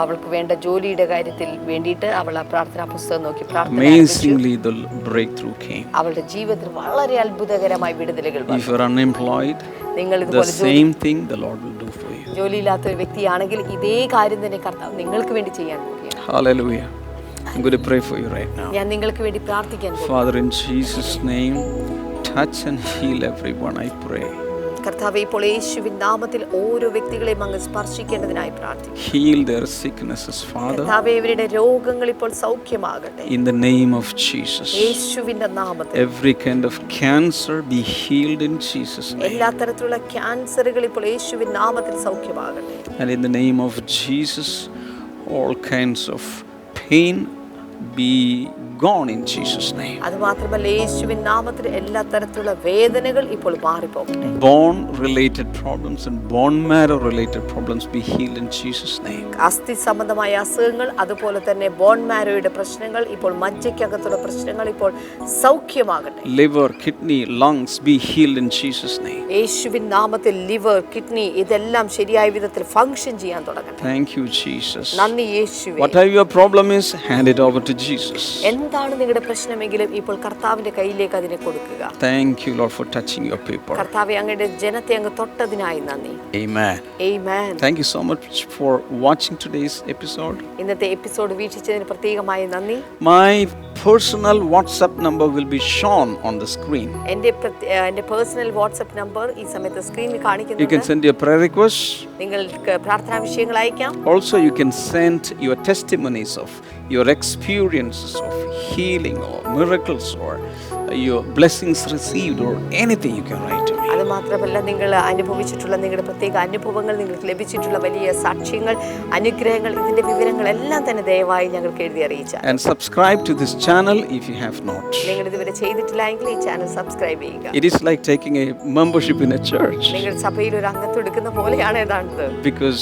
അവൾക്ക് വേണ്ട ജോലിയുടെ കാര്യത്തിൽ വേണ്ടിയിട്ട് അവൾ ആ പ്രാർത്ഥനാ പുസ്തകം നോക്കി പ്രാർത്ഥന. Amazingly the breakthrough came. അവളുടെ ജീവിതത്തിൽ വളരെ അത്ഭുതകരമായ വിടുതലുകൾ വന്നു. If you are unemployed, നിങ്ങൾ the ഇതുപോലെ same thing the Lord will do for you. ജോലിയില്ലാത്ത ഒരു വ്യക്തിയാണെങ്കിൽ ഇതേ കാര്യം തന്നെ കർത്താവ് നിങ്ങൾക്ക് വേണ്ടി ചെയ്യാൻ പോവുകയാണ്. Hallelujah. I'm going to pray for you right now. ഞാൻ നിങ്ങൾക്ക് വേണ്ടി പ്രാർത്ഥിക്കാൻ പോകുന്നു. Father, in Jesus' name, touch and heal everyone, I pray. കർത്താവേ, ഇപ്പോൾ യേശുവിൻ നാമത്തിൽ ഓരോ വ്യക്തികളെയും അങ്ങ് സ്പർശിക്കേണ്ടതിനായി പ്രാർത്ഥിക്കുന്നു. Heal their sicknesses, Father. കർത്താവേ, ഇവരുടെ രോഗങ്ങൾ ഇപ്പോൾ സൗഖ്യമാകട്ടെ. In the name of Jesus. യേശുവിന്റെ നാമത്തിൽ Every kind of cancer be healed in Jesus' name. എല്ലാ തരത്തിലുള്ള ക്യാൻസറുകൾ ഇപ്പോൾ യേശുവിൻ നാമത്തിൽ സൗഖ്യമാകട്ടെ. And in the name of Jesus, all kinds of pain be gone in Jesus' name. അത് മാത്രമല്ല യേശുവിൻ നാമത്തിൽ എല്ലാ തരത്തിലുള്ള വേദനകൾ ഇപ്പോൾ മാറിപ്പോകട്ടെ. Bone related problems and bone marrow related problems be healed in Jesus' name. അസ്ഥി സംബന്ധമായ അസുഖങ്ങൾ, അതുപോലെ തന്നെ ബോൺ മാരോയുടെ പ്രശ്നങ്ങൾ, ഇപ്പോൾ മജ്ജയ്ക്കകത്തുള്ള പ്രശ്നങ്ങൾ ഇപ്പോൾ സൗഖ്യമാകട്ടെ. Liver, kidney, lungs be healed in Jesus' name. യേശുവിൻ നാമത്തിൽ ലിവർ, കിഡ്നി ഇതെല്ലാം ശരിയായ വിധത്തിൽ ഫംഗ്ഷൻ ചെയ്യാൻ തുടങ്ങട്ടെ. Thank you, Jesus. നന്ദി യേശുവേ. Whatever your problem is, hand it over to Jesus. എന്താണ് നിങ്ങളുടെ പ്രശ്നമെങ്കിലും ഇപ്പോൾ കർത്താവിന്റെ കയ്യിലേക്ക് അതിനെ കൊടുക്കുക. Thank you, Lord, for touching your people. കർത്താവേ, അങ്ങയുടെ ജനത്തെ അങ്ങ് തൊട്ടതിനായി നന്ദി. Amen. Amen. Thank you so much for watching today's episode. ഇന്നത്തെ എപ്പിസോഡ് വീക്ഷിച്ചതിന് പ്രത്യേകമായി നന്ദി. My personal WhatsApp number will be shown on the screen. എൻ്റെ പേഴ്സണൽ വാട്സ്ആപ്പ് നമ്പർ ഈ സമയത്ത് സ്ക്രീനിൽ You can കാണിക്കുന്നുണ്ട്. send your prayer requests. നിങ്ങൾക്ക് പ്രാർത്ഥനാ വിഷയങ്ങൾ അയക്കാം. Also, you can send your testimonies of your experiences of healing or miracles or your blessings received or anything you can write to me. അത് മാത്രമല്ല, നിങ്ങൾ അനുഭവിച്ചിട്ടുള്ള നിങ്ങളുടെ പ്രത്യേക അനുഭവങ്ങൾ, നിങ്ങൾക്ക് ലഭിച്ചിട്ടുള്ള വലിയ സാക്ഷ്യങ്ങൾ, അനുഗ്രഹങ്ങൾ, ഇതിന്റെ വിവരങ്ങളെല്ലാം തന്നെ ദയവായി ഞങ്ങൾക്ക് എഴുതി അറിയിച്ചാൽ. And subscribe to this channel if you have not. നിങ്ങൾ ഇതുവരെ ചെയ്തിട്ടില്ല എങ്കിൽ ഈ ചാനൽ സബ്സ്ക്രൈബ് ചെയ്യുക. It is like taking a membership in a church നിങ്ങൾ സഭയിൽ ഒരു അംഗത്വം എടുക്കുന്ന പോലെയാണ് ഏതാണ്ട്. because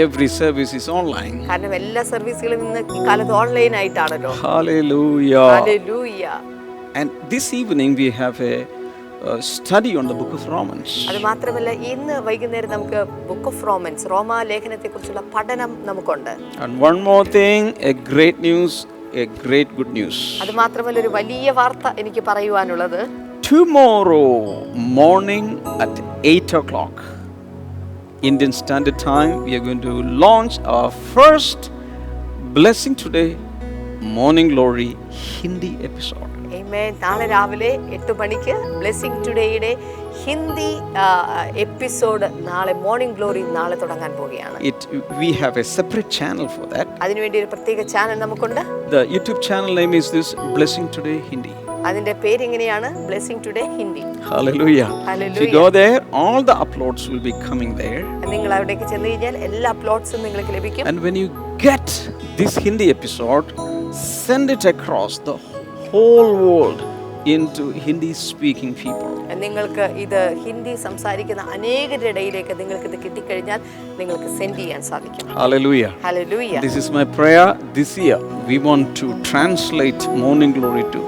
every service is online. കാരണം എല്ലാ സർവീസുകളും ഇന്ന് ഈ കാലത്ത് online ആയിട്ടാണല്ലോ. Hallelujah. Hallelujah. And this evening we have a study on the book of Romans. അത് മാത്രമല്ല, ഇന്ന് വൈകുന്നേരം നമുക്ക് ബുക്ക് ഓഫ് റോമൻസ്, റോമാ ലേഖനത്തെ കുറിച്ചുള്ള പഠനം നമുക്കുണ്ട്. And one more thing, a great news, a great good news. അത് മാത്രമല്ല, ഒരു വലിയ വാർത്ത എനിക്ക് പറയുവാനുള്ളത്, Tomorrow morning at 8 o'clock Indian Standard Time, we are going to launch our first Blessing Today Morning Glory Hindi episode. ആമേൻ. നാളെ രാവിലെ 8 മണിക്ക് ബ്ലെസ്സിംഗ് ടുഡേയുടെ ഹിന്ദി എപ്പിസോഡ് നാളെ മോർണിംഗ് ഗ്ലോറി നാളെ തുടങ്ങാൻ പോവുകയാണ്. We have a separate channel for that. അതിനുവേണ്ടി ഒരു പ്രത്യേക ചാനൽ നമുക്കുണ്ട്. The YouTube channel name is this Blessing Today Hindi. അതിന്റെ പേര് എങ്ങനെയാണ്? Blessing today Hindi. Hallelujah. Hallelujah. If you go there, all the uploads will be coming there. നിങ്ങൾ അവിടേക്ക് ചെന്ന് കഴിഞ്ഞാൽ എല്ലാ അപ്ലോഡ്സും നിങ്ങൾക്ക് ലഭിക്കും. And when you get this Hindi episode, send it across the whole world into Hindi-speaking people. നിങ്ങൾക്ക് ഇത് ഹിന്ദി സംസാരിക്കുന്ന അനേകരുടെ ഇടയിലേക്ക് നിങ്ങൾക്ക് ഇത് കിട്ടിക്കഴിഞ്ഞാൽ നിങ്ങൾക്ക് സെൻഡ് ചെയ്യാൻ സാധിക്കും. Hallelujah. Hallelujah. This is my prayer this year. We want to translate Morning Glory to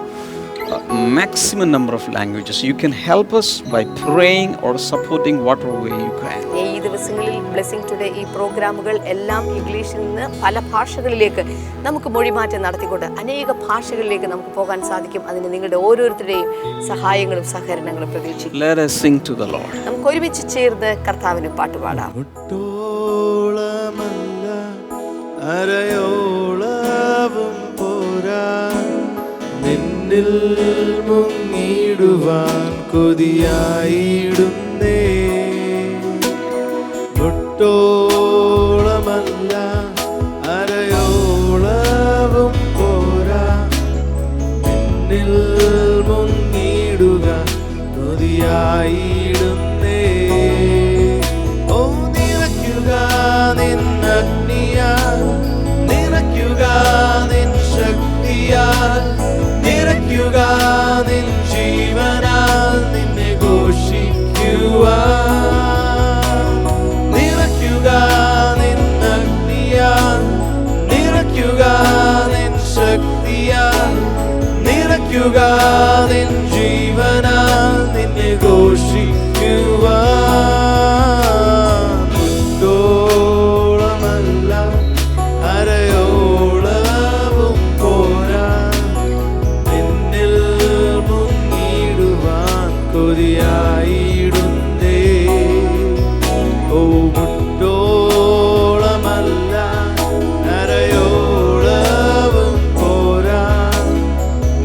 maximum number of languages. You can help us by praying or supporting whatever way you can. ഈ ദിവസങ്ങളിൽ ബ്ലെസ്സിംഗ് ടുഡേ ഈ പ്രോഗ്രാമുകൾ എല്ലാം ഇംഗ്ലീഷിൽ നിന്ന് പല ഭാഷകളിലേക്ക് നമുക്ക് മൊഴിമാറ്റം നടത്തിക്കൊണ്ട് അനേക ഭാഷകളിലേക്ക് നമുക്ക് പോകാൻ സാധിക്കും. അതിന് നിങ്ങളുടെ ഓരോരുത്തരുടെയും സഹായങ്ങളും സഹകരണങ്ങളും പ്രതീക്ഷിക്കും. Let us sing to the Lord. നമുക്ക് ഒരുമിച്ച് ചേർന്ന് കർത്താവിന് പാട്ടുപാടാം. ഒട്ടോളമല്ല അരയോളവും പോരാ, നിന്നിൽ മുങ്ങിടുവാൻ കൊതിയായിടുന്നേ. ഒട്ടോളമല്ല അരയോളവും പോരാ, നിന്നിൽ മുങ്ങിടുക കൊതിയായിടുന്നേ. ഓ നിറയ്ക്കുക നിന്നഗ്നിയാൽ, നിറയ്ക്കുക നിൻ ശക്തിയാൽ, നിറയ്ക്കുക നിൻ ജീവനാൽ നിന്നെ ഘോഷിക്കുവാൻ. നിറയ്ക്കുക നിൻ അഗ്നിയാൽ, നിറയ്ക്കുക നിൻ ശക്തിയാൽ, നിറയ്ക്കുക നിൻ ജീവനാൽ നിന്നെ ഘോഷിക്കുവാൻ. ഒട്ടോളമല്ല അരയോളവും പോരാ, നിന്നിൽ മുങ്ങിടുവാൻ കൊതിയായിടുന്നേ. ഓ മുട്ടോളമല്ല അരയോളവും പോരാ,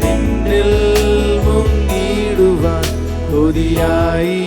നിന്നിൽ മുങ്ങിടുവാൻ കൊതിയായി